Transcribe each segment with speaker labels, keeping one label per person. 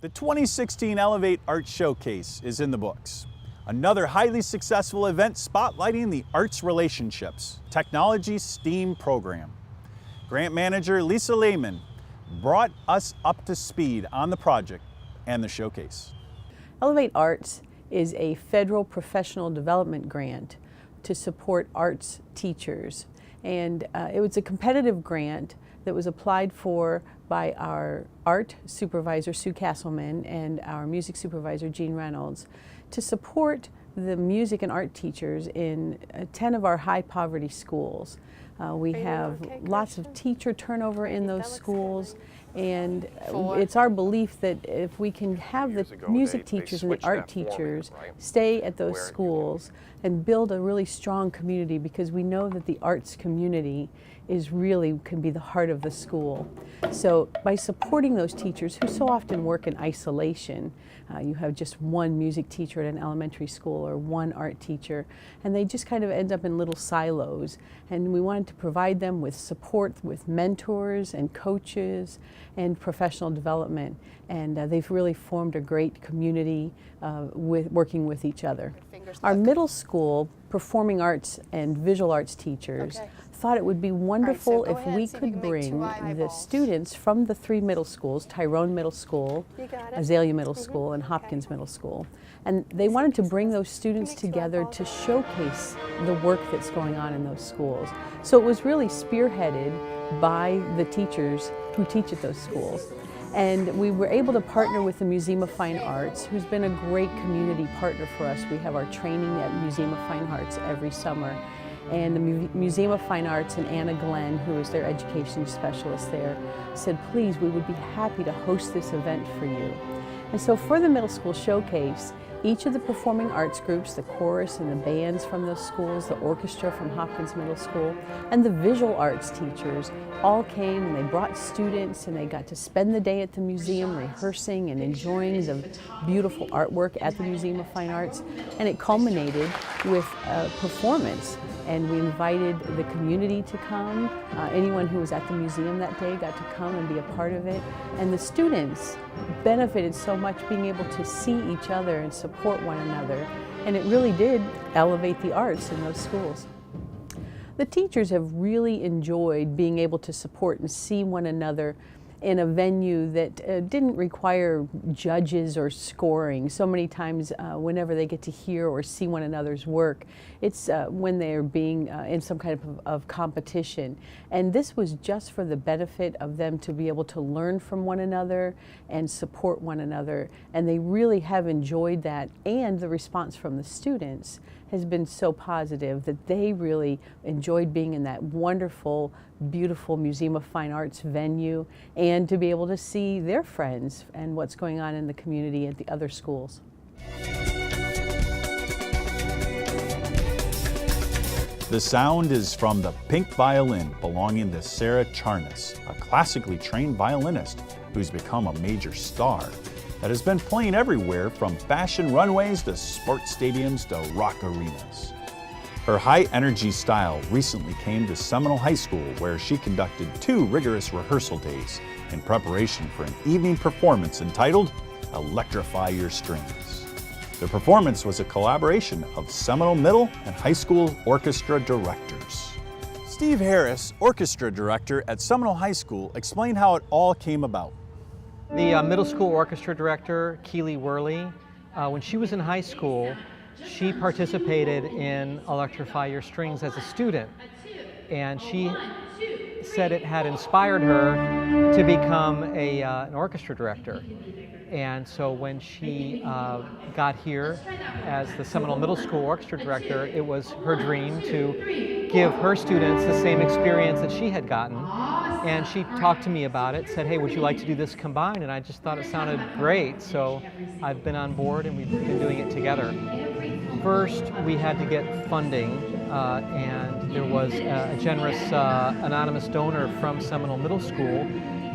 Speaker 1: The 2016 Elevate Arts Showcase is in the books. Another highly successful event spotlighting the arts relationships, technology STEAM program. Grant manager Lisa Lehman brought us up to speed on the project and the showcase.
Speaker 2: Elevate Arts is a federal professional development grant to support arts teachers. And it was a competitive grant that was applied for by our art supervisor, Sue Castleman, and our music supervisor, Jean Reynolds, to support the music and art teachers in 10 of our high poverty schools. We have lots of teacher turnover in those schools, and it's our belief that if we can have the music teachers and the art teachers stay at those schools and build a really strong community, because we know that the arts community is really can be the heart of the school. So by supporting those teachers who so often work in isolation, you have just one music teacher at an elementary school or one art teacher, and they just kind of end up in little silos. And we wanted to provide them with support, with mentors and coaches and professional development. And they've really formed a great community working with each other. Our middle school performing arts and visual arts teachers thought it would be wonderful if we could bring the students from the 3 middle schools, Tyrone Middle School, Azalea Middle School, and Hopkins Middle School. And they wanted to bring those students together to showcase the work that's going on in those schools. So it was really spearheaded by the teachers who teach at those schools. And we were able to partner with the Museum of Fine Arts, who's been a great community partner for us. We have our training at Museum of Fine Arts every summer. And the Museum of Fine Arts and Anna Glenn, who is their education specialist there, said, please, we would be happy to host this event for you. And so for the middle school showcase, each of the performing arts groups, the chorus and the bands from those schools, the orchestra from Hopkins Middle School, and the visual arts teachers all came, and they brought students, and they got to spend the day at the museum rehearsing and enjoying the beautiful artwork at the Museum of Fine Arts. And it culminated with a performance. And we invited the community to come. Anyone who was at the museum that day got to come and be a part of it. And the students benefited so much being able to see each other and support one another. And it really did elevate the arts in those schools. The teachers have really enjoyed being able to support and see one another in a venue that didn't require judges or scoring. So many times whenever they get to hear or see one another's work, it's when they're being in some kind of competition. And this was just for the benefit of them to be able to learn from one another and support one another. And they really have enjoyed that, and the response from the students has been so positive that they really enjoyed being in that wonderful, beautiful Museum of Fine Arts venue, and to be able to see their friends and what's going on in the community at the other schools.
Speaker 1: The sound is from the pink violin belonging to Sarah Charness, a classically trained violinist who's become a major star that has been playing everywhere from fashion runways to sports stadiums to rock arenas. Her high-energy style recently came to Seminole High School, where she conducted 2 rigorous rehearsal days in preparation for an evening performance entitled Electrify Your Strings. The performance was a collaboration of Seminole Middle and High School orchestra directors. Steve Harris, orchestra director at Seminole High School, explained how it all came about.
Speaker 3: The middle school orchestra director, Keely Worley, when she was in high school, she participated in Electrify Your Strings as a student, and she said it had inspired her to become an orchestra director. And so when she got here as the Seminole Middle School orchestra director, it was her dream to give her students the same experience that she had gotten. And she talked to me about it, said, hey, would you like to do this combined? And I just thought it sounded great, so I've been on board and we've been doing it together. First, we had to get funding, and there was a generous anonymous donor from Seminole Middle School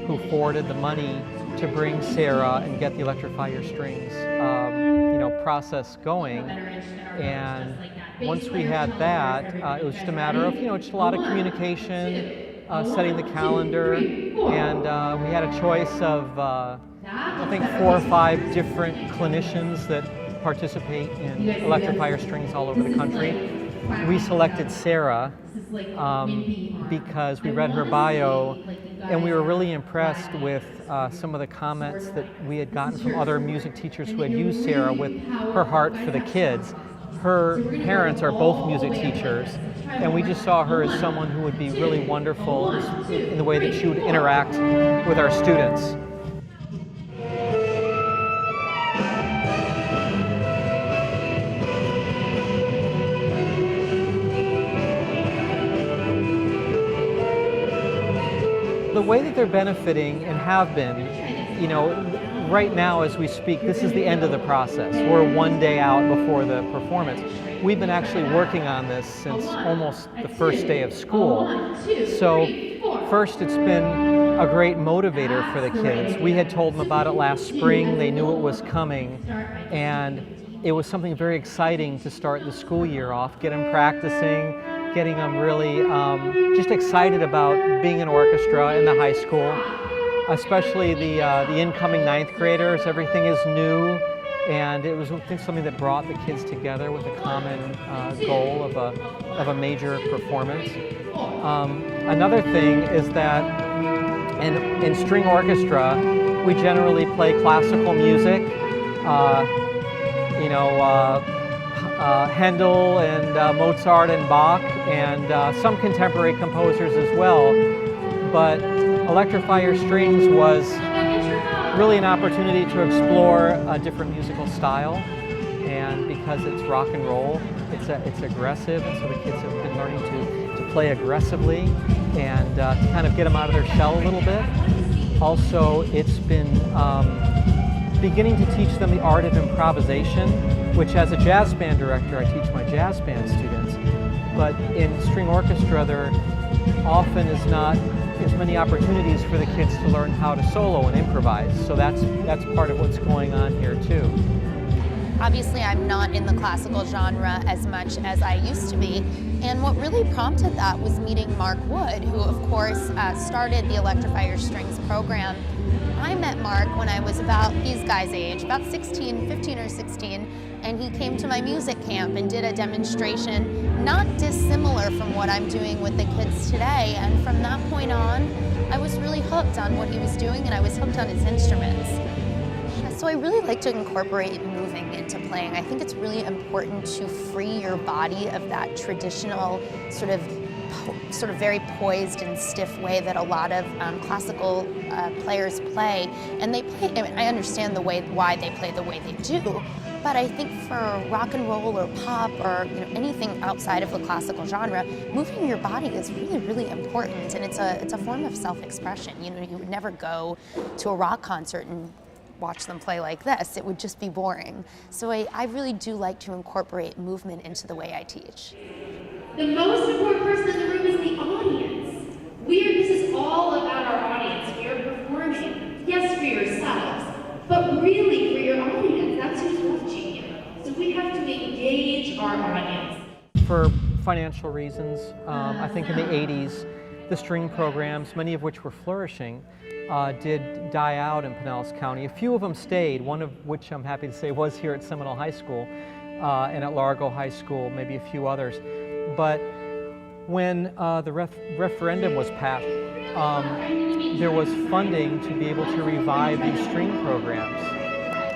Speaker 3: who forwarded the money to bring Sarah and get the Electrify Your Strings process going. And once we had that, it was just a matter of just a lot of communication, setting the calendar, and we had a choice of I think 4 or 5 different clinicians that participate in Electrify Your Strings all over the country. We selected Sarah because we read her bio and we were really impressed with some of the comments that we had gotten from other music teachers who had used Sarah with her heart for the kids. Her parents are both music teachers, and we just saw her as someone who would be really wonderful in the way that she would interact with our students. The way that they're benefiting and have been, you know, right now as we speak, this is the end of the process. We're one day out before the performance. We've been actually working on this since almost the first day of school. So first, it's been a great motivator for the kids. We had told them about it last spring. They knew it was coming, and it was something very exciting to start the school year off, get them practicing, getting them really just excited about being in orchestra in the high school, especially the incoming 9th graders. Everything is new, and it was, I think, something that brought the kids together with a common goal of a major performance. Another thing is that in string orchestra, we generally play classical music, Handel and Mozart and Bach, and some contemporary composers as well. But Electrify Your Strings was really an opportunity to explore a different musical style, and because it's rock and roll, it's aggressive, and so the kids have been learning to play aggressively and to kind of get them out of their shell a little bit. Also, it's been beginning to teach them the art of improvisation, which as a jazz band director, I teach my jazz band students. But in string orchestra, there often is not as many opportunities for the kids to learn how to solo and improvise. So that's part of what's going on here too.
Speaker 4: Obviously, I'm not in the classical genre as much as I used to be, and what really prompted that was meeting Mark Wood, who of course started the Electrify Your Strings program. I met Mark when I was about these guys' age, about 16, 15 or 16, and he came to my music camp and did a demonstration not dissimilar from what I'm doing with the kids today, and from that point on, I was really hooked on what he was doing, and I was hooked on his instruments. So I really like to incorporate moving into playing. I think it's really important to free your body of that traditional sort of very poised and stiff way that a lot of classical players play. And they play, I mean, I understand why they play the way they do, but I think for rock and roll or pop or anything outside of the classical genre, moving your body is really, really important, and it's a form of self-expression. You would never go to a rock concert and watch them play like this. It would just be boring. So I really do like to incorporate movement into the way I teach.
Speaker 5: The most important person in the room is the audience. This is all about our audience. We are performing, yes, for yourselves, but really for your audience. That's who's watching you. So we have to engage our audience.
Speaker 3: For financial reasons, I think in the 80s, the string programs, many of which were flourishing, did die out in Pinellas County. A few of them stayed, one of which I'm happy to say was here at Seminole High School and at Largo High School, maybe a few others. But when the referendum was passed, there was funding to be able to revive these string programs.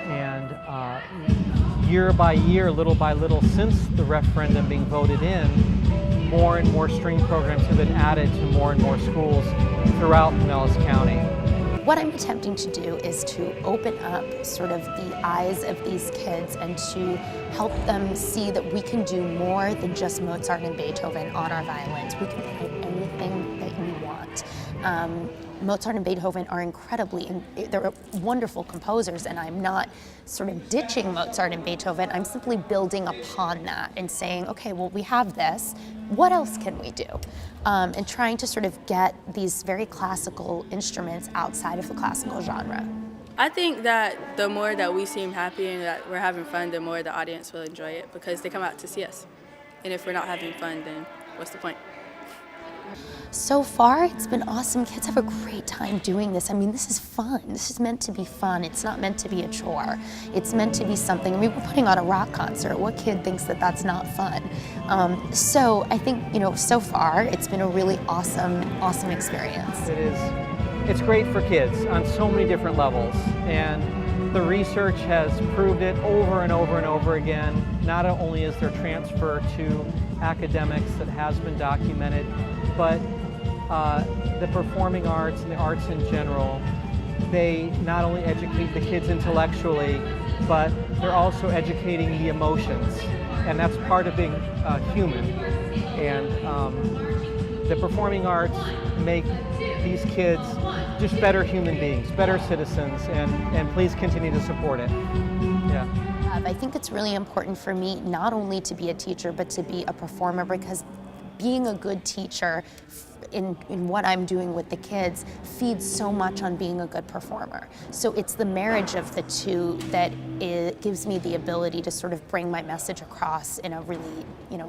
Speaker 3: And year by year, little by little, since the referendum being voted in, more and more string programs have been added to more and more schools throughout Pinellas County.
Speaker 4: What I'm attempting to do is to open up sort of the eyes of these kids and to help them see that we can do more than just Mozart and Beethoven on our violins. We can play anything that we want. Mozart and Beethoven are they're wonderful composers, and I'm not sort of ditching Mozart and Beethoven. I'm simply building upon that and saying, okay, well, we have this. What else can we do? And trying to sort of get these very classical instruments outside of the classical genre.
Speaker 6: I think that the more that we seem happy and that we're having fun, the more the audience will enjoy it because they come out to see us. And if we're not having fun, then what's the point?
Speaker 4: So far, it's been awesome. Kids have a great time. time doing this. I mean, this is fun. This is meant to be fun. It's not meant to be a chore. It's meant to be something. I mean, we're putting on a rock concert. What kid thinks that that's not fun? So I think, you know, so far it's been a really awesome experience.
Speaker 3: It is. It's great for kids on so many different levels, and the research has proved it over and over and over again. Not only is there transfer to academics that has been documented, but the performing arts and the arts in general, they not only educate the kids intellectually, but they're also educating the emotions, and that's part of being human. And the performing arts make these kids just better human beings, better citizens, and please continue to support it. Yeah.
Speaker 4: I think it's really important for me not only to be a teacher, but to be a performer, because being a good teacher in what I'm doing with the kids feeds so much on being a good performer. So it's the marriage of the two that it gives me the ability to sort of bring my message across in a really, in a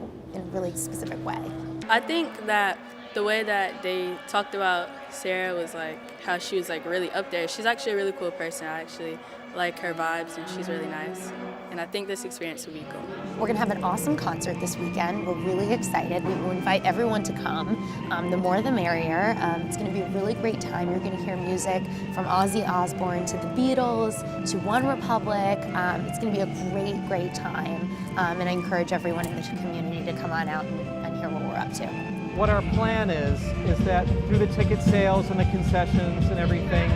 Speaker 4: really specific way.
Speaker 6: I think that the way that they talked about Sarah was like how she was like really up there. She's actually a really cool person. I actually like her vibes, and she's really nice. And I think this experience will be cool.
Speaker 4: We're gonna have an awesome concert this weekend. We're really excited. We will invite everyone to come. The more the merrier. It's gonna be a really great time. You're gonna hear music from Ozzy Osbourne to the Beatles to One Republic. It's gonna be a great, great time. And I encourage everyone in the community to come on out and hear what we're up to.
Speaker 3: What our plan is that through the ticket sales and the concessions and everything,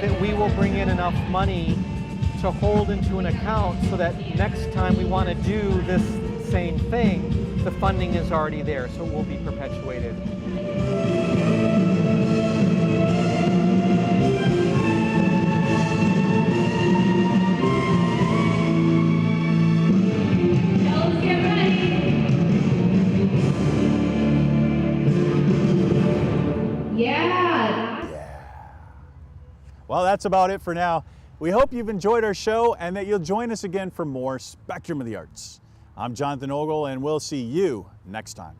Speaker 3: that we will bring in enough money to hold into an account so that next time we want to do this same thing, the funding is already there, so it will be perpetuated.
Speaker 1: Well, that's about it for now. We hope you've enjoyed our show and that you'll join us again for more Spectrum of the Arts. I'm Jonathan Ogle, and we'll see you next time.